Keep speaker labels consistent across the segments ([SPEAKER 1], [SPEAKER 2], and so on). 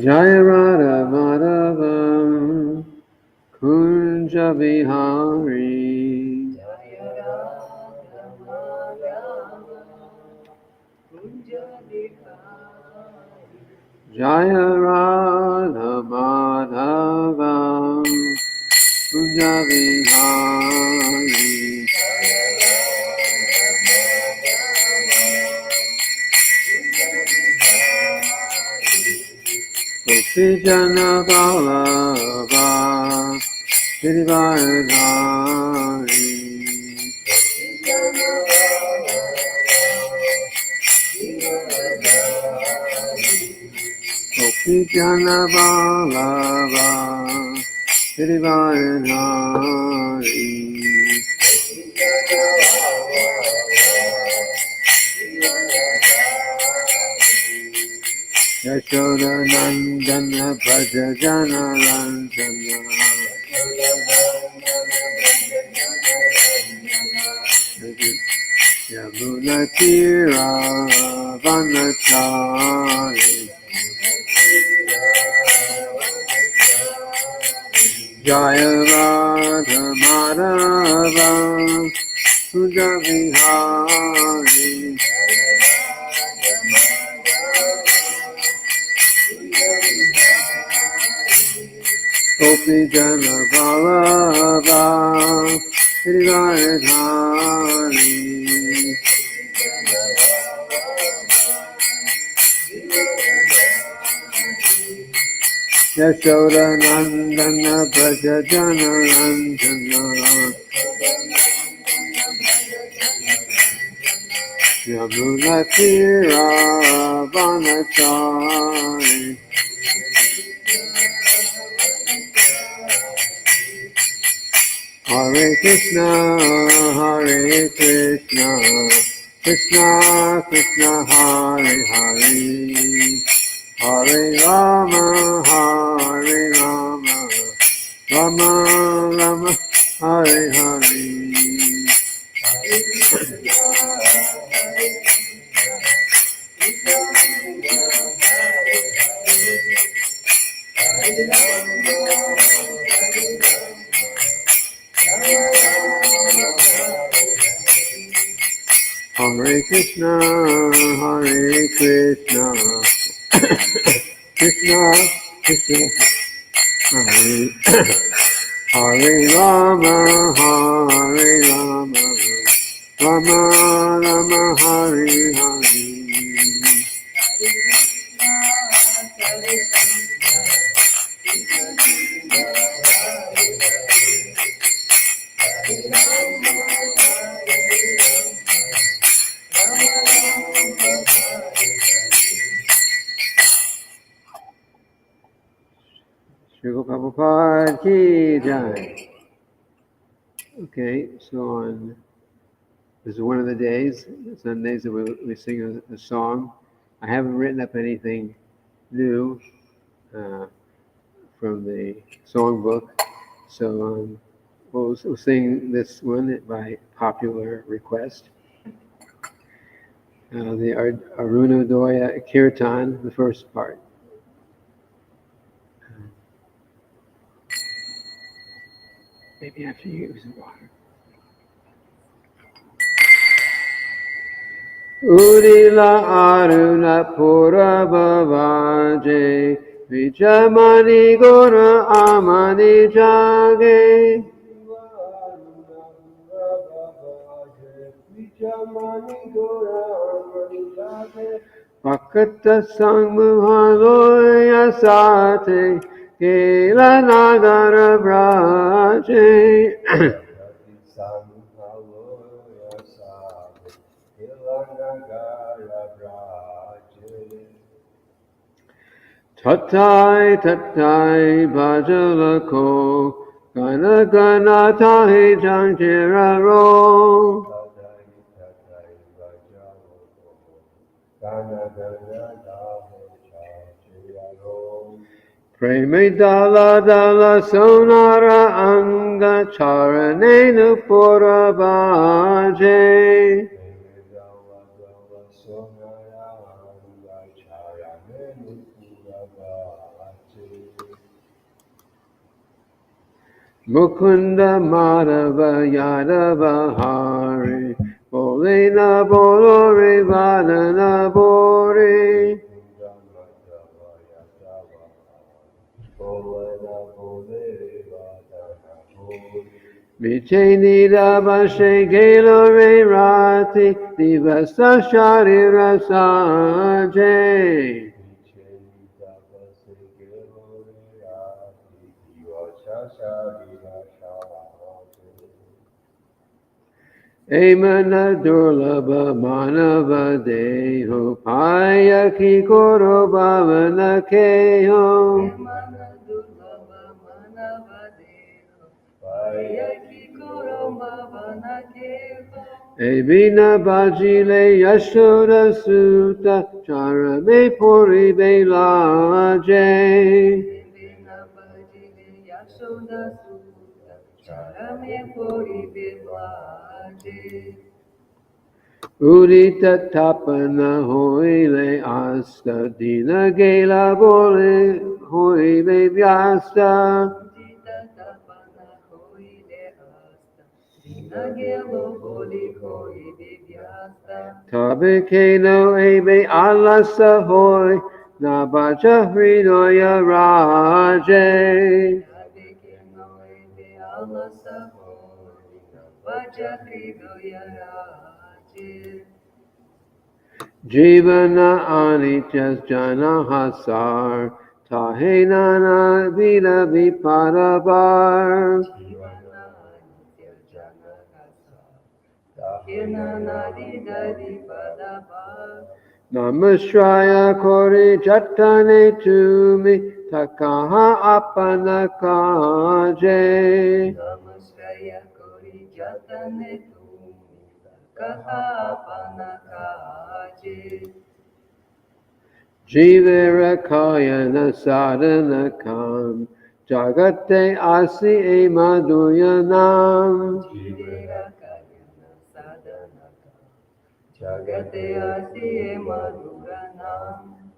[SPEAKER 1] Jaya Radha Madhavam Kunja Vihari Jaya Radha Madhavam Kunja Vihari Gopi Jana Vallabha Girivardhari Gopi Jana Vallabha Girivardhari Yashoda Nandana Bhaja Jana Ranjana Yamuna Tira Vanachari Jaya Radha Madhava Kunja Vihari Gopi Jana Vallabha Girivardhari Yashoda Nandana Bhaja Jana Ranjana Yamuna Tira Vanachari Hare Krishna, Hare Krishna, Krishna Krishna, Hare Hare, Hare Rama, Hare Rama, Rama Rama, Hare Hare. Hare Krishna, Hare Krishna, Krishna Krishna, Hare Hare Rama, Hare Rama, Rama Rama, Hare Hare. Srila Prabhupada ki jai. Okay, so this is one of the days, Sundays, that we sing a song. I haven't written up anything new from the songbook, so we'll sing this one by popular request. The Arunodaya Kirtan, the first part. Maybe after you use water. Adi-lila Aruna Pura Bhavaje Vijamani Gora Amani Jage Pakata Sangmuhaloya Sate Kela Nagara Braje Tatai Tatai Bhajalako Gana Gana Tahi Jangjiraro Preme Dala Dala Sonara Anga Charanenu Pura Bhaje Mukunda Madhava Yadava Hari Bolena Bolore Vadana Bore Vichenida Vashe Gelore Rati Divasa Sharira Sanje Emana Durlabha Manava Deho Paya Kikoro Bhavana Keho Evina Bajile Yashoda Sutta Charame Puri Belaje Udita Tapana Hoile Asta Dina Gela Bole Hoile Vyasta Tabekeno Ebe Alasa Hoy Nabaja Hridoya Raje Jivana Anityas Jana Hasar Tahenana Vida Vipadabar Namashraya Kori Jatane Tumi Takaha Apanakaje Jivera Kayana Sadhana Kam Jagate Asi E Madhuyanam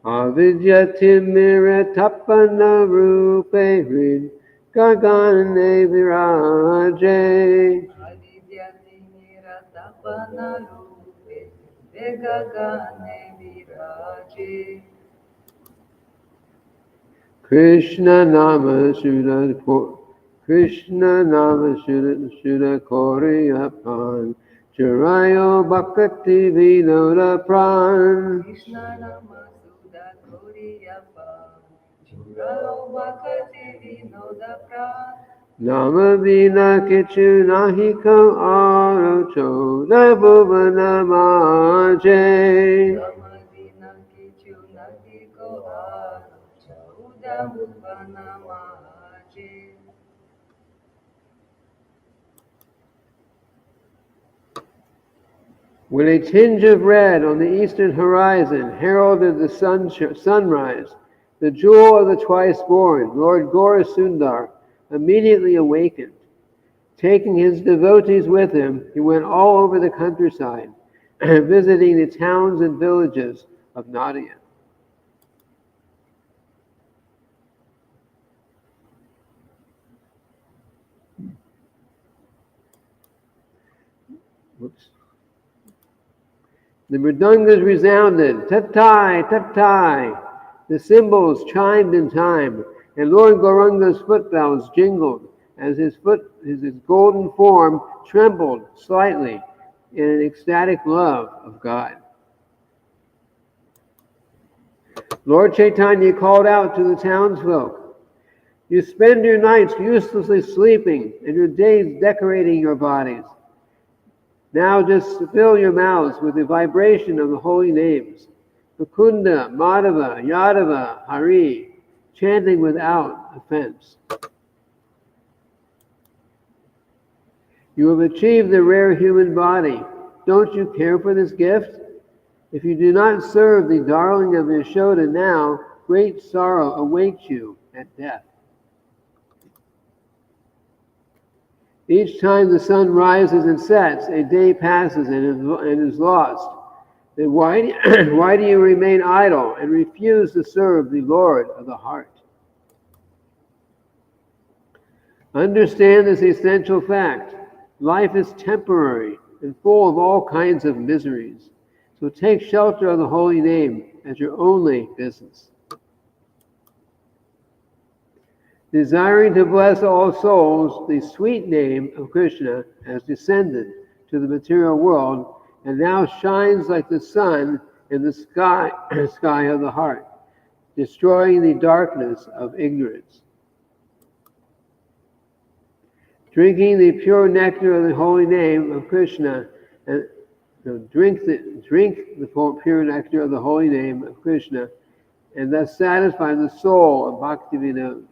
[SPEAKER 1] Avidyatimira Tapana Rupe Hrid Gagane Viraje Krishna Nama Shuddha Koriyapan Jirayo Bhakti Vinoda Pran Nama Vina Kichu Nahiko Aro Choda Bhuvana Maje When a tinge of red on the eastern horizon heralded the sunrise, the jewel of the twice-born, Lord Gaurasundar, immediately awakened. Taking his devotees with him, he went all over the countryside, visiting the towns and villages of Nadia. Whoops. The mridangas resounded, tatai, tatai. The cymbals chimed in time, and Lord Gauranga's foot bells jingled as his golden form trembled slightly in an ecstatic love of God. Lord Chaitanya called out to the townsfolk, "You spend your nights uselessly sleeping and your days decorating your bodies. Now just fill your mouths with the vibration of the holy names, Mukunda, Madhava, Yadava, Hari, chanting without offense. You have achieved the rare human body. Don't you care for this gift? If you do not serve the darling of Yashoda now, great sorrow awaits you at death." Each time the sun rises and sets, a day passes and is lost. Then why do you remain idle and refuse to serve the Lord of the heart? Understand this essential fact. Life is temporary and full of all kinds of miseries. So take shelter of the holy name as your only business. Desiring to bless all souls, the sweet name of Krishna has descended to the material world and now shines like the sun in the sky of the heart, destroying the darkness of ignorance. Drinking the pure nectar of the holy name of Krishna, and drink the pure nectar of the holy name of Krishna, and thus satisfy the soul of Bhaktivinoda.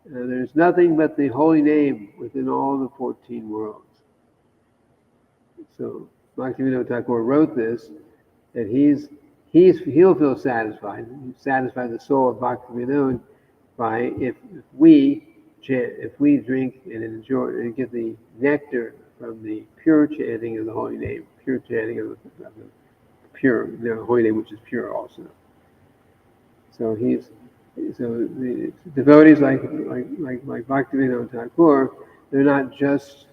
[SPEAKER 1] There's nothing but the holy name within all the 14 worlds. So Bhaktivinoda Thakur wrote this, and he'll feel satisfied. Satisfy the soul of Bhaktivinoda by if we drink and enjoy and get the nectar from the pure chanting of the holy name, pure chanting of the pure, the holy name, which is pure also. So the devotees like Bhaktivinoda Thakur, they're not just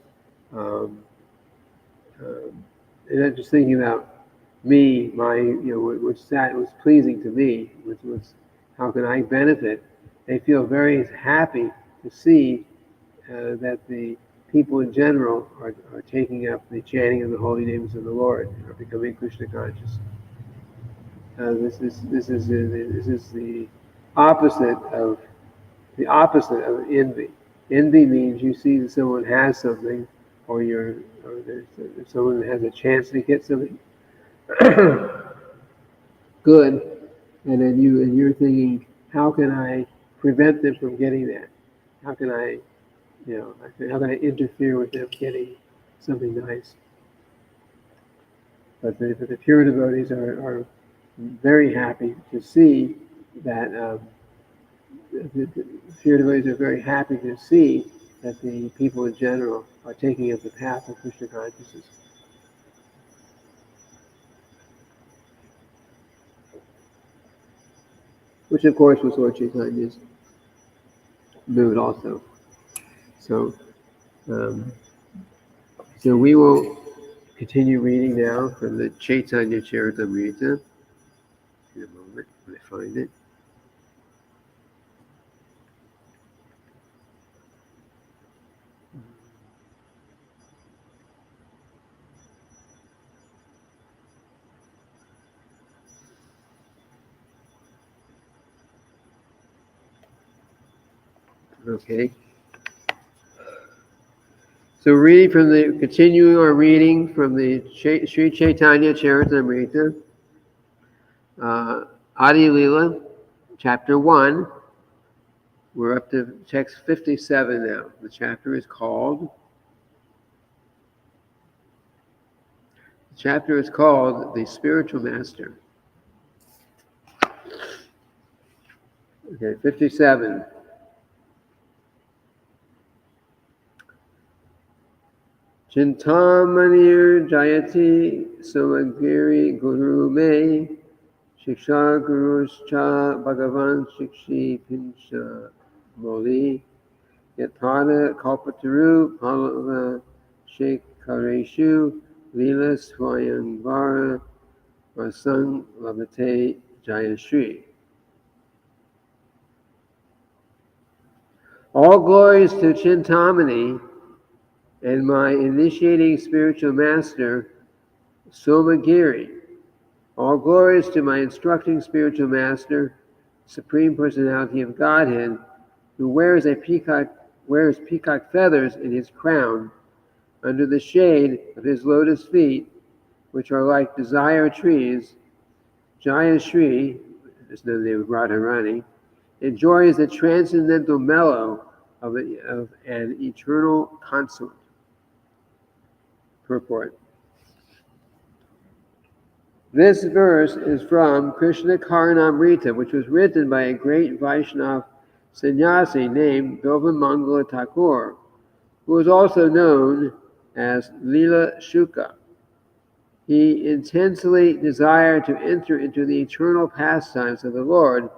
[SPEAKER 1] thinking about me, what's pleasing to me, how can I benefit. They feel very happy to see that the people in general are taking up the chanting of the holy names of the Lord, are becoming Krishna conscious. This is the opposite of envy. Envy means you see that someone has something, or someone has a chance to get something good, and then you're thinking, how can I prevent them from getting that? How can I interfere with them getting something nice? But the pure devotees are very happy to see that the pure devotees are very happy to see that the people in general are taking up the path of Krishna consciousness. Which of course was Lord Chaitanya's mood also. So we will continue reading now from the Caitanya-caritamrita. In a moment, when I find it. Okay. So continuing our reading from the Sri Caitanya-caritamrita, Adi-lila, chapter 1. We're up to text 57 now. The chapter is called The Spiritual Master. Okay, 57. Chintamanir Jayati Samagiri Guru Me Shiksha Guruscha Bhagavan Shikshi Pinsha Moli Yatada Kalpataru Palava Shekareshu Lila Swayamvara Vasang Lavate Jayashri. All glories to Chintamani and my initiating spiritual master, Somagiri. All glories to my instructing spiritual master, Supreme Personality of Godhead, who wears peacock feathers in his crown, under the shade of his lotus feet, which are like desire trees. Jayashri, as the name of Radharani, enjoys the transcendental mellow of an eternal consort. Purport. This verse is from Caitanya-caritamrita, which was written by a great Vaishnava sannyasi named Bilvamangala Thakur, who was also known as Lila Shuka. He intensely desired to enter into the eternal pastimes of the Lord,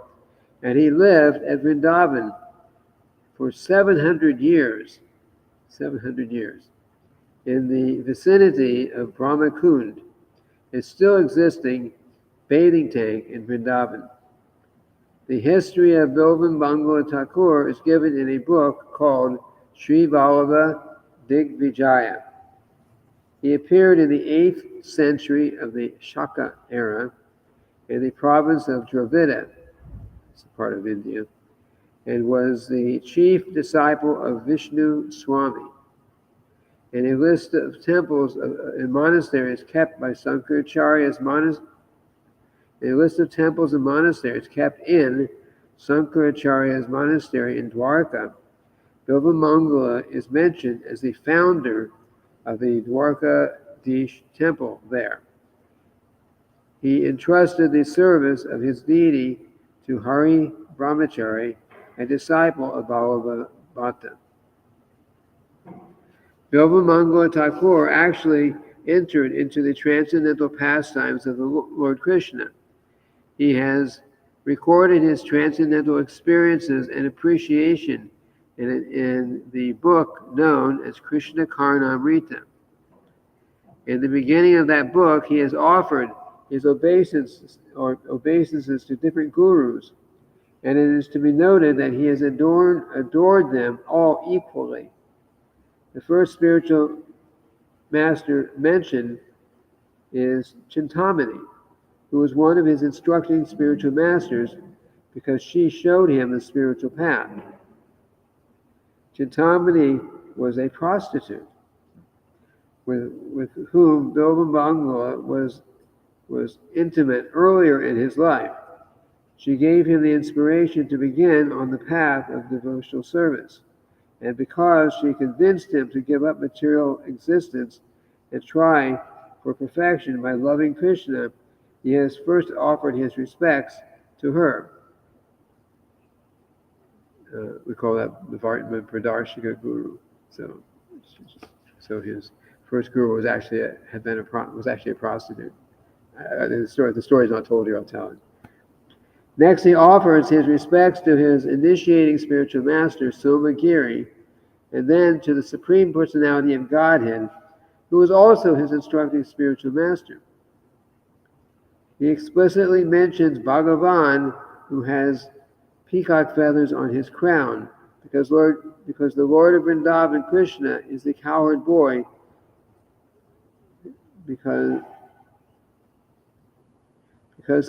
[SPEAKER 1] and he lived at Vrindavan for 700 years. 700 years. In the vicinity of Brahmakund, a still existing bathing tank in Vrindavan. The history of Bilvan Bangla Thakur is given in a book called Sri Vallabha Digvijaya. He appeared in the 8th century of the Shaka era in the province of Dravida, it's a part of India, and was the chief disciple of Vishnu Swami. And a list of temples and monasteries kept by Sankaracharya's kept in Sankaracharya's monastery in Dwarka. Bilvamangala is mentioned as the founder of the Dwarkadish temple there. He entrusted the service of his deity to Hari Brahmachari, a disciple of Vallabha Bhatta. Bilvamangala Thakur actually entered into the transcendental pastimes of the Lord Krishna. He has recorded his transcendental experiences and appreciation in the book known as Caitanya-caritamrita. In the beginning of that book, he has offered his obeisances to different gurus, and it is to be noted that he has adored them all equally. The first spiritual master mentioned is Chintamani, who was one of his instructing spiritual masters because she showed him the spiritual path. Chintamani was a prostitute with whom Bilvamangala was intimate earlier in his life. She gave him the inspiration to begin on the path of devotional service. And because she convinced him to give up material existence and try for perfection by loving Krishna, he has first offered his respects to her. We call that the Vartman Pradarshika Guru. So his first guru was actually a prostitute. The story is not told here. I'll tell it. Next, he offers his respects to his initiating spiritual master, Somagiri, and then to the Supreme Personality of Godhead, who is also his instructing spiritual master. He explicitly mentions Bhagavan, who has peacock feathers on his crown, because the Lord of Vrindavan, Krishna, is the cowherd boy, because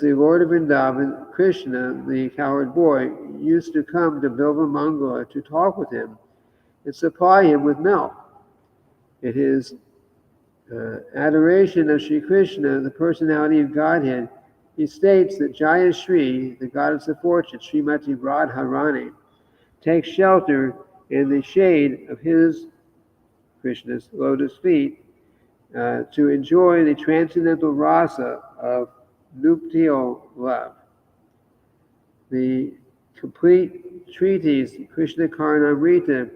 [SPEAKER 1] the Lord of Vrindavan, Krishna, the cowherd boy, used to come to Bilvamangala to talk with him and supply him with milk. In his adoration of Sri Krishna, the personality of Godhead, he states that Jaya Shri, the goddess of fortune, Srimati Radharani, takes shelter in the shade of his, Krishna's, lotus feet to enjoy the transcendental rasa of nuptial love. The complete treatise, Caitanya-caritamrita,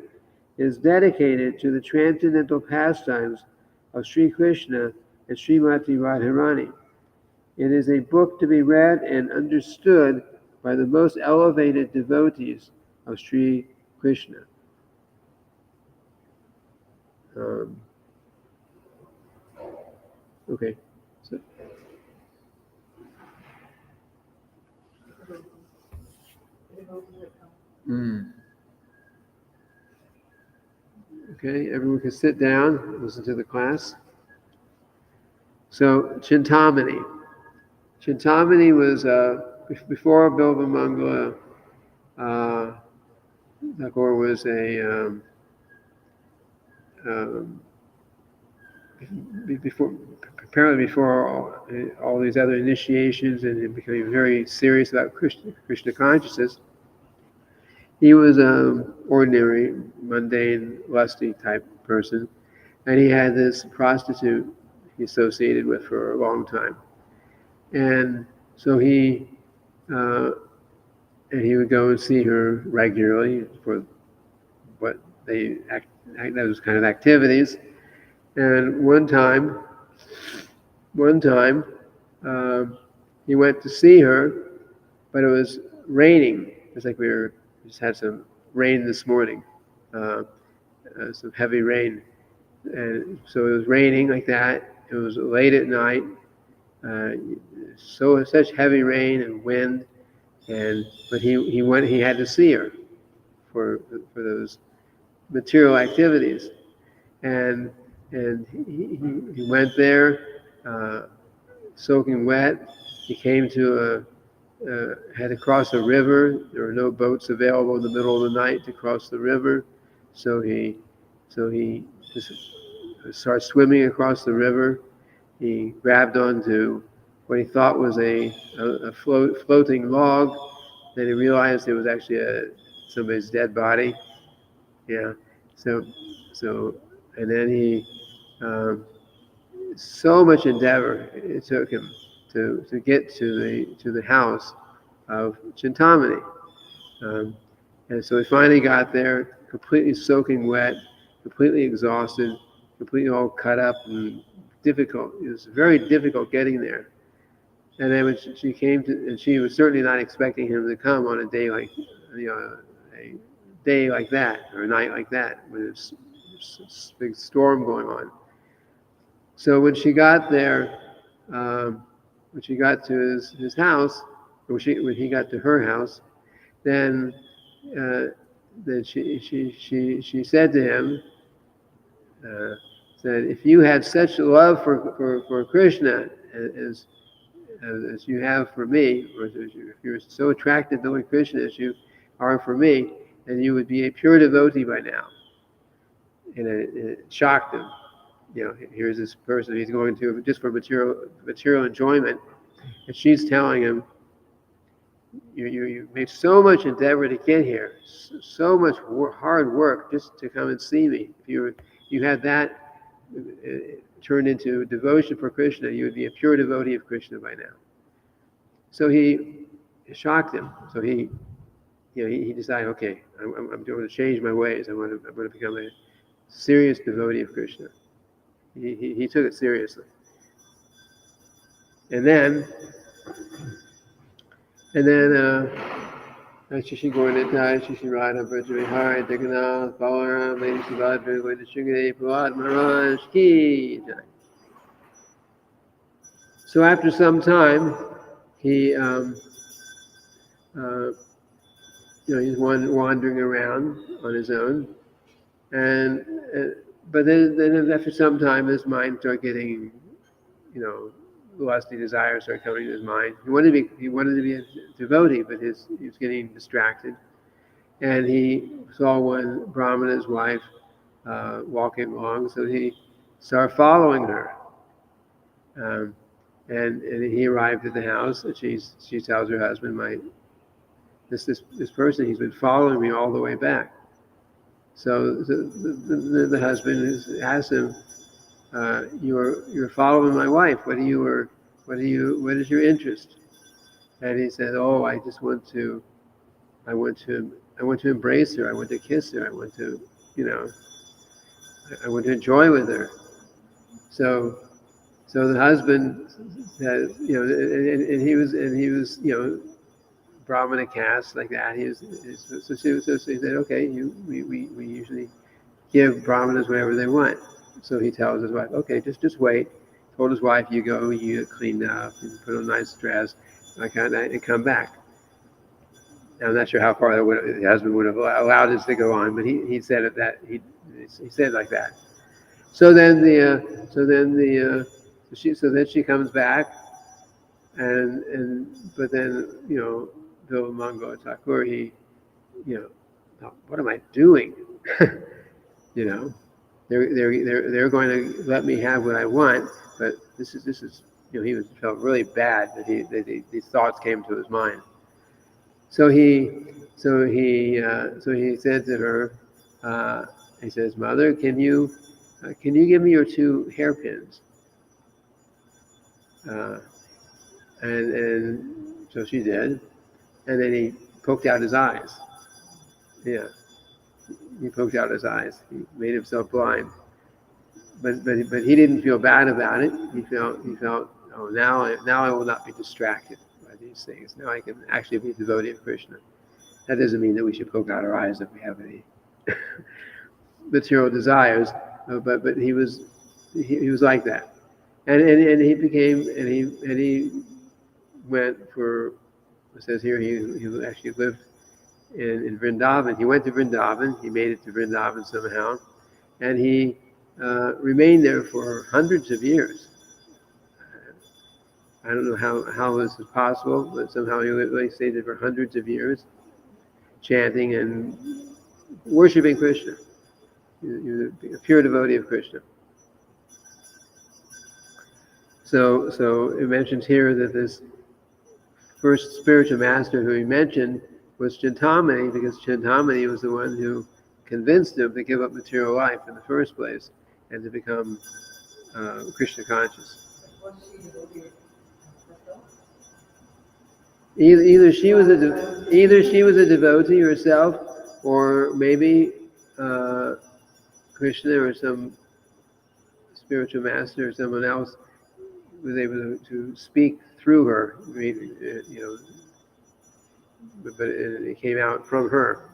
[SPEAKER 1] is dedicated to the transcendental pastimes of Sri Krishna and Srimati Radharani. It is a book to be read and understood by the most elevated devotees of Sri Krishna. Okay. So. Okay, everyone can sit down and listen to the class. So, Chintamani. Chintamani was, before Bilvamangala, Thakur was before all these other initiations and becoming very serious about Krishna consciousness, he was an ordinary, mundane, lusty type person, and he had this prostitute he associated with for a long time. And so he would go and see her regularly for those kind of activities. And one time, one time he went to see her, but it was raining. It's like we just had some rain this morning, some heavy rain, and so it was raining like that. It was late at night, so such heavy rain and wind, but he went. He had to see her for those material activities, and he went there, soaking wet. He came to had to cross a river. There were no boats available in the middle of the night to cross the river, so he just started swimming across the river. He grabbed onto what he thought was a floating log. Then he realized it was actually somebody's dead body. Yeah. So, and then he, so much endeavor it took him to get to the house of Chintamani. And so he finally got there, completely soaking wet, completely exhausted, completely all cut up and difficult. It was very difficult getting there. And then when she came to, and she was certainly not expecting him to come on a day like, a day like that, or a night like that, when there's a big storm going on. So when she got there, when she got to his house, or when he got to her house, then she said to him, said, if you had such love for Krishna as you have for me, or if you're so attracted to Lord Krishna as you are for me, then you would be a pure devotee by now. And it shocked him. Here's this person he's going to just for material enjoyment, and she's telling him, you made so much endeavor to get here, so much hard work just to come and see me. If you had that turned into devotion for Krishna, you would be a pure devotee of Krishna by now. So it shocked him. So he decided, okay, I'm going to change my ways. I'm going to become a serious devotee of Krishna. He took it seriously. And then Shishi Gornita, Shishi Radha, Brajavihari, Deganal, Balaram, Lady Subhadra, Lady Shugade, Prahlad Maharaj Ki Jai. So after some time, he's wandering around on his own, but then after some time, his mind started getting, lusty desires started coming to his mind. He wanted to be a devotee, but he was getting distracted, and he saw one Brahmana's wife walking along, so he started following her. And he arrived at the house, and she tells her husband, this person, he's been following me all the way back. So the husband asks him, you're following my wife. What is your interest? And he said, oh, I want to embrace her. I want to kiss her. I want to enjoy with her. So the husband says, and he was Brahmana caste like that. So he said, okay, we usually give Brahmanas whatever they want. So he tells his wife, okay, just wait. Told his wife, you go, you get cleaned up, you put on a nice dress, and come back. Now, I'm not sure how far the husband would have allowed this to go on, but he said it that he said it like that. So then she comes back, but then Bill Mango Thakur, what am I doing? They're going to let me have what I want, but this is he felt really bad that these thoughts came to his mind. So he said to her, he says, Mother, can you give me your 2 hairpins? And so she did, and then he poked out his eyes. Yeah, he poked out his eyes. He made himself blind. but he didn't feel bad about it. He felt, oh, now I will not be distracted by these things. Now I can actually be a devotee of Krishna. That doesn't mean that we should poke out our eyes if we have any material desires, but he was like that, and he became, and he went for, it says here, he actually lived in Vrindavan. He went to Vrindavan. He made it to Vrindavan somehow, and he remained there for hundreds of years. I don't know how this is possible, but somehow he stayed there for hundreds of years, chanting and worshiping Krishna. He was a pure devotee of Krishna. So it mentions here that this first spiritual master who he mentioned was Chintamani, because Chintamani was the one who convinced him to give up material life in the first place and to become Krishna conscious. Either she was a devotee herself, or maybe Krishna or some spiritual master or someone else was able to speak through her, but it came out from her.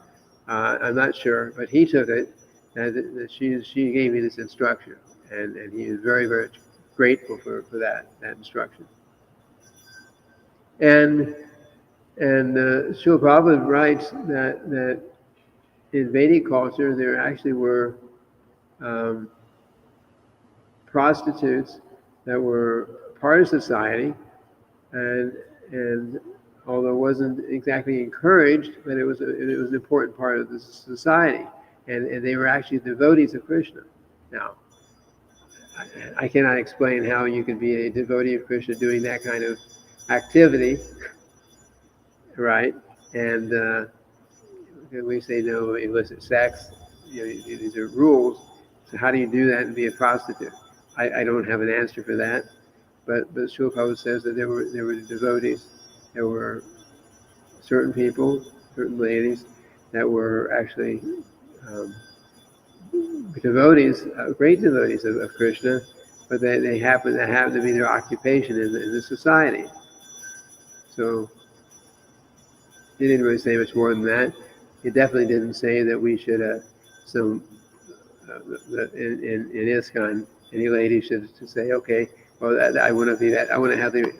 [SPEAKER 1] I'm not sure, but he took it that she gave me this instruction, and he is very, very grateful for that instruction. And Srila Prabhupada writes that in Vedic culture there actually were prostitutes that were part of society, and although it wasn't exactly encouraged, but it was an important part of the society, and they were actually devotees of Krishna. Now, I cannot explain how you can be a devotee of Krishna doing that kind of activity, right? And we say no illicit sex. These are rules. So how do you do that and be a prostitute? I don't have an answer for that. But Srila Prabhupada says that there were devotees. There were certain people, certain ladies that were actually devotees, great devotees of Krishna, but they happened to be their occupation in the society. So he didn't really say much more than that. He definitely didn't say that we should in ISKCON, any lady should say, okay, well, I want to be that. I want to have the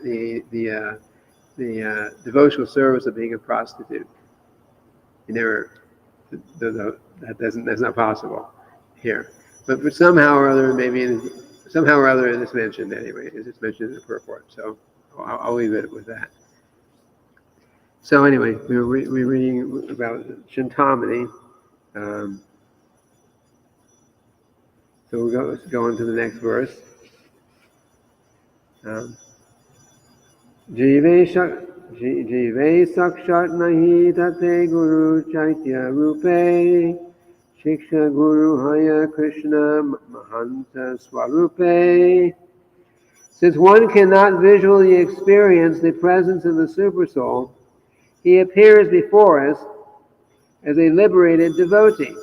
[SPEAKER 1] devotional service of being a prostitute. That's not possible here. But somehow or other, it's mentioned anyway. It's mentioned in the purport. So I'll leave it with that. So anyway, we're reading about Chintamani. So let's go on to the next verse. Jive sakshat nahi tate guru chaitya rupe shiksha guru haya Krishna mahanta swarupe. Since one cannot visually experience the presence of the Supersoul, he appears before us as a liberated devotee.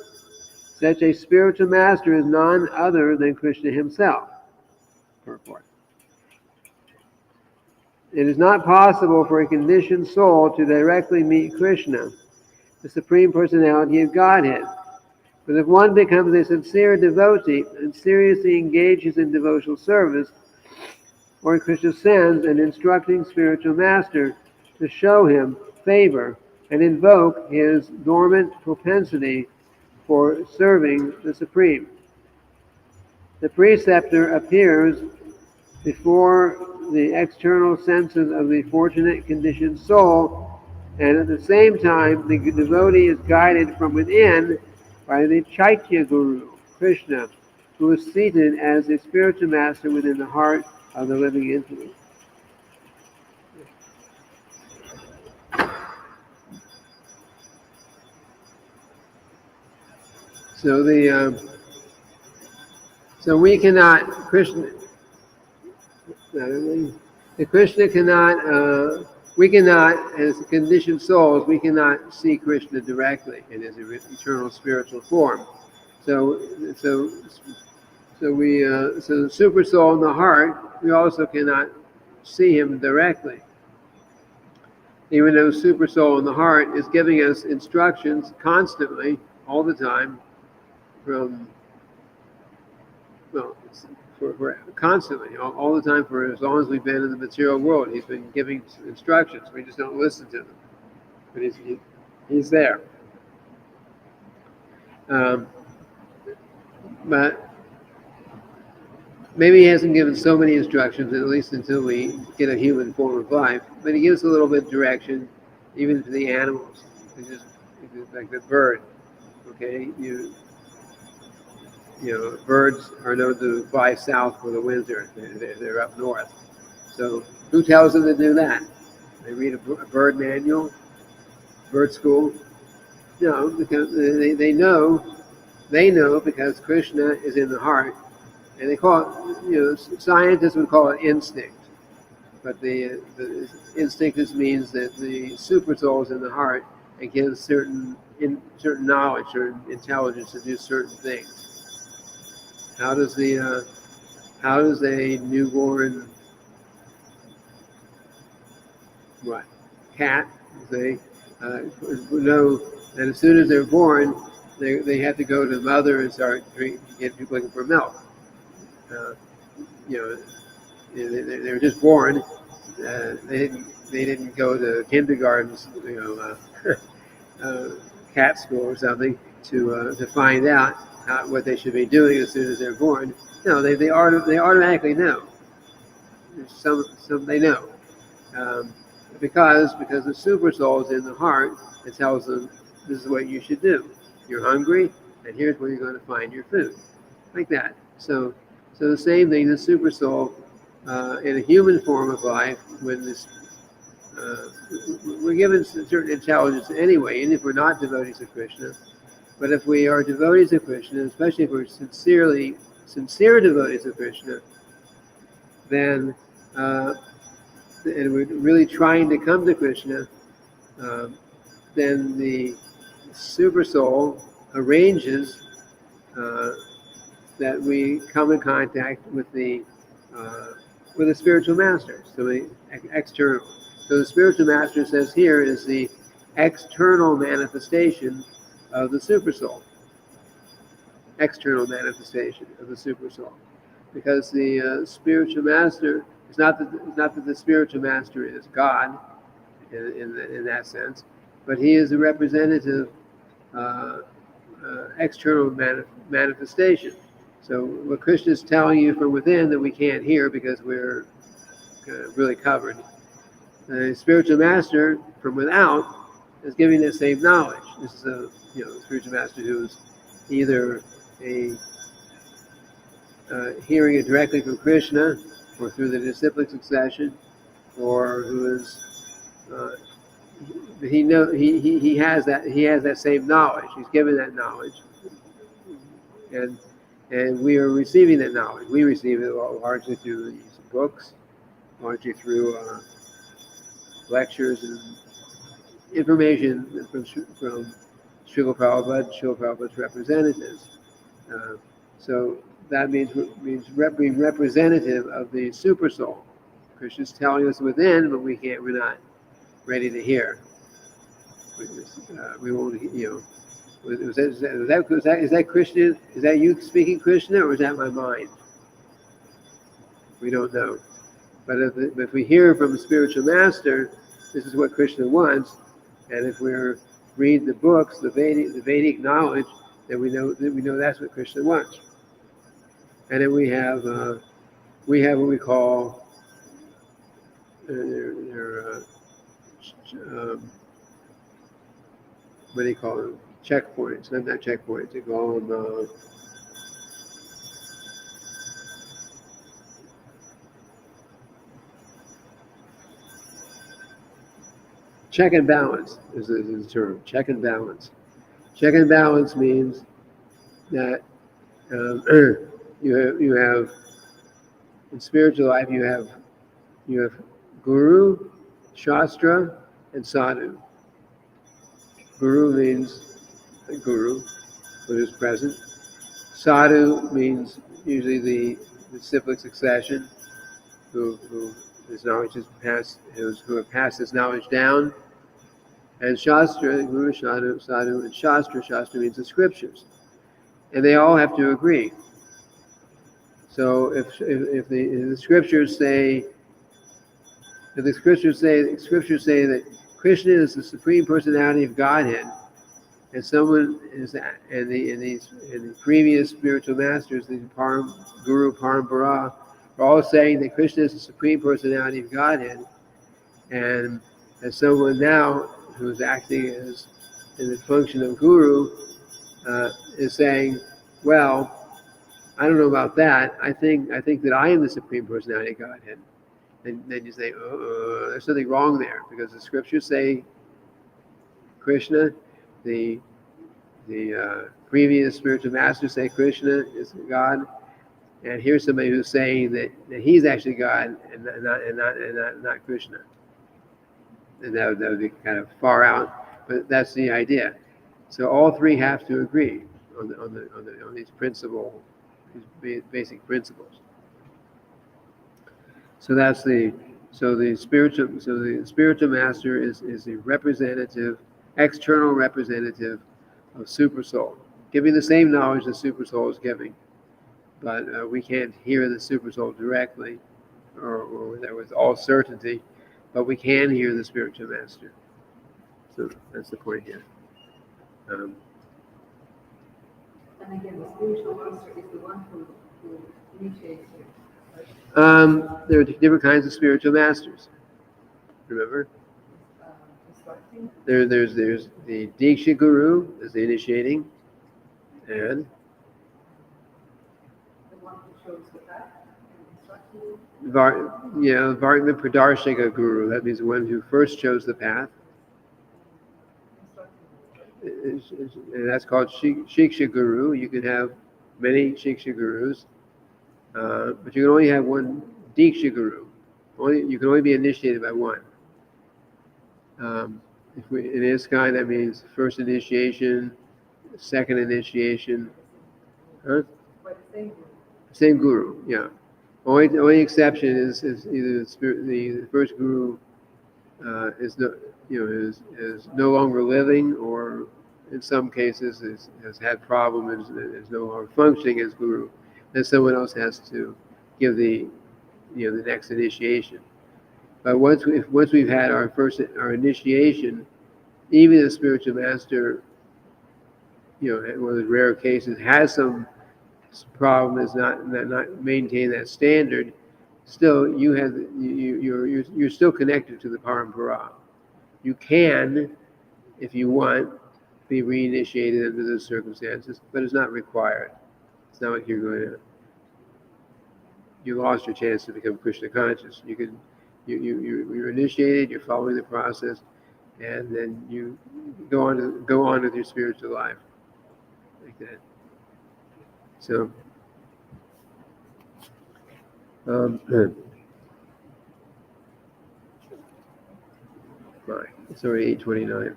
[SPEAKER 1] Such a spiritual master is none other than Krishna himself. Purport. It is not possible for a conditioned soul to directly meet Krishna, the Supreme Personality of Godhead. But if one becomes a sincere devotee and seriously engages in devotional service, or Krishna sends an instructing spiritual master to show him favor and invoke his dormant propensity for serving the Supreme. The preceptor appears before the external senses of the fortunate conditioned soul, and at the same time the devotee is guided from within by the Chaitya Guru, Krishna, who is seated as a spiritual master within the heart of the living entity. So we cannot, Krishna cannot, we cannot, as conditioned souls, we cannot see Krishna directly in his eternal spiritual form. So So the super soul in the heart, we also cannot see him directly. Even though super soul in the heart is giving us instructions constantly, all the time, from, well, for constantly, all the time, for as long as we've been in the material world. He's been giving instructions. We just don't listen to them. But he's there. But maybe he hasn't given so many instructions, at least until we get a human form of life. But he gives a little bit of direction, even to the animals. It's like the bird. Okay, birds are known to fly south for the winter. They're up north. So who tells them to do that? They read a bird manual, bird school? No, because they know because Krishna is in the heart, and they call it, scientists would call it instinct. But the instinct just means that the super soul is in the heart and gives certain knowledge, certain intelligence to do certain things. How does a newborn cat know that as soon as they're born, they have to go to the mother and start looking for milk? They're just born. They didn't go to kindergarten, cat school or something to find out what they should be doing as soon as they're born. No, they automatically know. Some they know, because the super soul is in the heart. It tells them this is what you should do. You're hungry, and here's where you're going to find your food, like that. So the same thing. The super soul in a human form of life, when this we're given certain intelligence anyway, even if we're not devotees of Krishna. But if we are devotees of Krishna, especially if we're sincere devotees of Krishna, then and we're really trying to come to Krishna, then the super soul arranges that we come in contact with the spiritual master, so the external. So the spiritual master says here is the external manifestation of the super soul. External manifestation of the super soul, because the spiritual master is not that the spiritual master is God in that sense, but he is a representative external manifestation. So what Krishna is telling you from within that we can't hear because we're really covered, the spiritual master from without is giving the same knowledge. This is a spiritual master who's either hearing it directly from Krishna, or through the disciplic succession, or who is he has that same knowledge. He's given that knowledge, and we are receiving that knowledge. We receive it largely through these books, largely through lectures and information from Srila Prabhupada's representatives. So that means being representative of the super soul. Krishna's telling us within, but we're not ready to hear. We won't, is that Krishna? Is that you speaking Krishna, or is that my mind? We don't know. But if we hear from the spiritual master, this is what Krishna wants, and if we're read the books, the Vedic knowledge, then we know that's what Krishna wants. And then we have what we call what do you call them? Checkpoints. Not checkpoints. They call them check and balance is the term. Check and balance. Check and balance means that you have in spiritual life you have guru, shastra, and sadhu. Guru means a guru, who is present. Sadhu means usually the disciplic succession who his knowledge is passed, who have passed his knowledge down. And Shastra, Guru, Sadhu, and Shastra. Shastra means the scriptures, and they all have to agree. So if the scriptures say that Krishna is the supreme personality of Godhead, and someone is and the previous spiritual masters, the Guru Parampara, are all saying that Krishna is the supreme personality of Godhead, and as someone now who's acting as in the function of Guru is saying, well, I don't know about that. I think that I am the supreme personality of Godhead. Then you say, there's something wrong there, because the scriptures say Krishna, the previous spiritual masters say Krishna is God, and here's somebody who's saying that he's actually God and not Krishna. And that would be kind of far out, but that's the idea. So all three have to agree on these basic principles. So the spiritual master is a representative, external representative of super soul, giving the same knowledge the super soul is giving, but we can't hear the super soul directly or with all certainty, but we can hear the spiritual master. So that's the point here.
[SPEAKER 2] And again, the spiritual master is the one who initiates you. Right?
[SPEAKER 1] There are different kinds of spiritual masters. Remember? There's the Diksha Guru, is the initiating, and
[SPEAKER 2] the one who shows the path and instructs you.
[SPEAKER 1] Vartman Pradarshika Guru, that means the one who first shows the path. And that's called Shiksha Guru. You can have many Shiksha Gurus, but you can only have one Diksha Guru. You can only be initiated by one. In ISKCON, that means first initiation, second initiation. Huh? Same guru, yeah. Only exception is either the first guru is no longer living, or in some cases has had problems and is no longer functioning as guru. Then someone else has to give the next initiation. But once we've had our initiation, even the spiritual master, in one of the rare cases, has some problem, is not maintain that standard. Still, you're still connected to the Parampara. You can, if you want, be reinitiated under those circumstances, but it's not required. It's not like you lost your chance to become Krishna conscious. You're initiated. You're following the process, and then you go on with your spiritual life like that. So. It's already 8:29.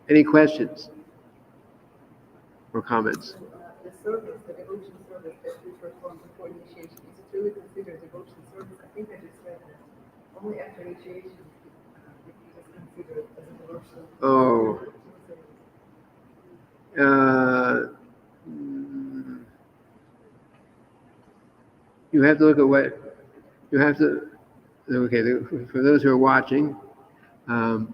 [SPEAKER 1] Any questions or comments?
[SPEAKER 2] The service, the devotion service that we perform before initiation, is it really considered devotion service? I think I just read that. Only after initiation it is considered as a devotion.
[SPEAKER 1] Oh. You have to look at what you have to. Okay, for those who are watching,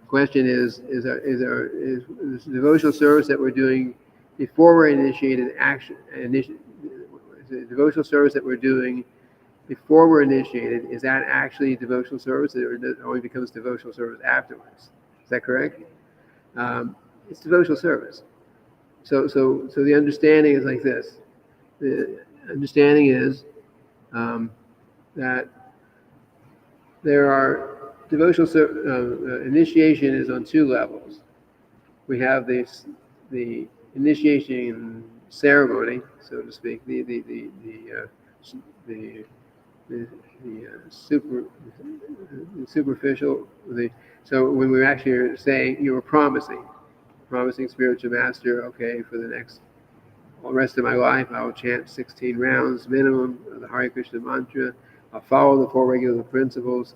[SPEAKER 1] question is this devotional service that we're doing before we're initiated action? The devotional service that we're doing before we're initiated, is that actually devotional service, or it only becomes devotional service afterwards? Is that correct? It's devotional service. So the understanding is like this. The understanding is that there are devotional initiation is on two levels. We have the initiation ceremony, so to speak, the superficial. So when we're actually saying, you were promising promising spiritual master, okay, for the rest of my life, I will chant 16 rounds minimum of the Hare Krishna mantra. I'll follow the 4 regular principles.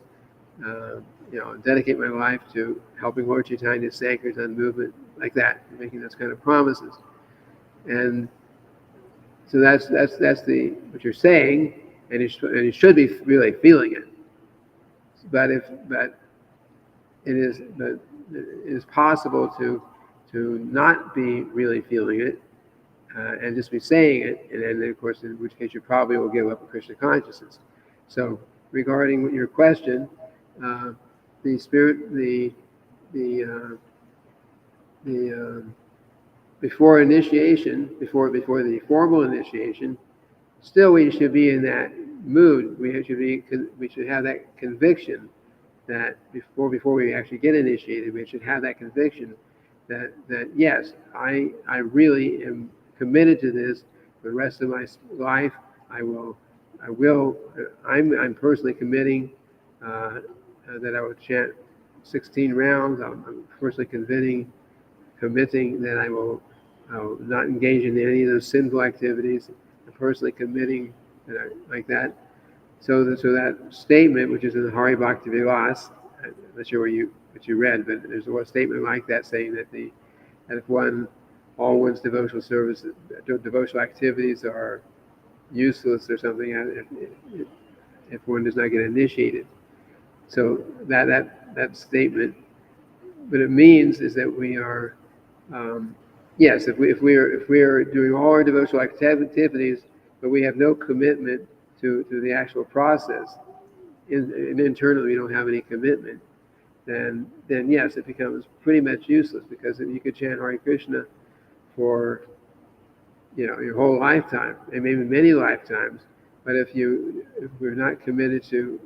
[SPEAKER 1] Dedicate my life to helping Lord Chaitanya Sankirtan movement, like that, making those kind of promises. And so that's what you're saying, and you should be really feeling it. But it is possible to not be really feeling it, and just be saying it, and then of course, in which case you probably will give up Krishna consciousness. So regarding your question, the spirit, the before initiation, before the formal initiation, still we should be in that mood. We should have that conviction that before we actually get initiated, we should have that conviction that yes, I really am committed to this for the rest of my life. I'm personally committing that I will chant 16 rounds. I'm personally committing that I will not engage in any of those sinful activities. I'm personally committing like that. So that statement, which is in the Hari Bhakti Vilas, I'm not sure what you read, but there's a statement like that saying that if all one's devotional activities are useless or something, if one does not get initiated. So that statement, what it means is that we are, yes, if we are doing all our devotional activities, but we have no commitment to the actual process, and internally we don't have any commitment, then yes, it becomes pretty much useless, because if you could chant Hare Krishna for your whole lifetime, and maybe many lifetimes, but if we're not committed to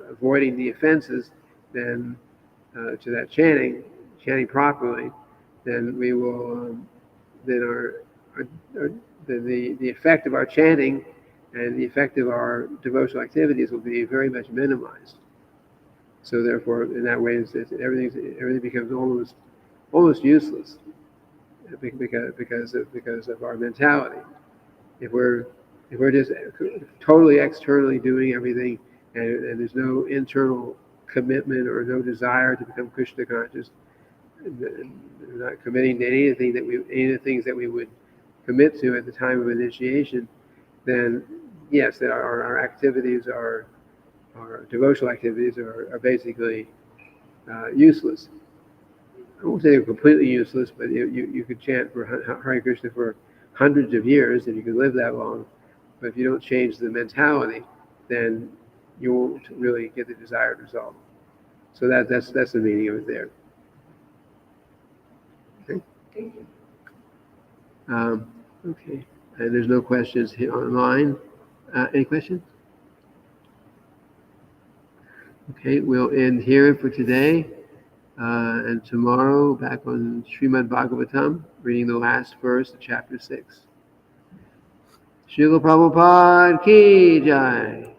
[SPEAKER 1] avoiding the offenses, then to that chanting properly, then we will then the effect of our chanting and the effect of our devotional activities will be very much minimized. So therefore, in that way, everything becomes almost useless, because of our mentality. If we're just totally externally doing everything, and there's no internal commitment or no desire to become Krishna conscious, we're not committing to any of the things that we would commit to at the time of initiation, then yes, that our activities, our devotional activities are basically useless. I won't say they're completely useless, but you could chant for Hare Krishna for hundreds of years, and you could live that long. But if you don't change the mentality, then you won't really get the desired result. So that's the meaning of it there. Okay.
[SPEAKER 2] Thank you.
[SPEAKER 1] Okay. And there's no questions here online. Any questions? Okay, we'll end here for today. And tomorrow, back on Srimad Bhagavatam, reading the last verse of chapter 6. Srila Prabhupada Ki Jai.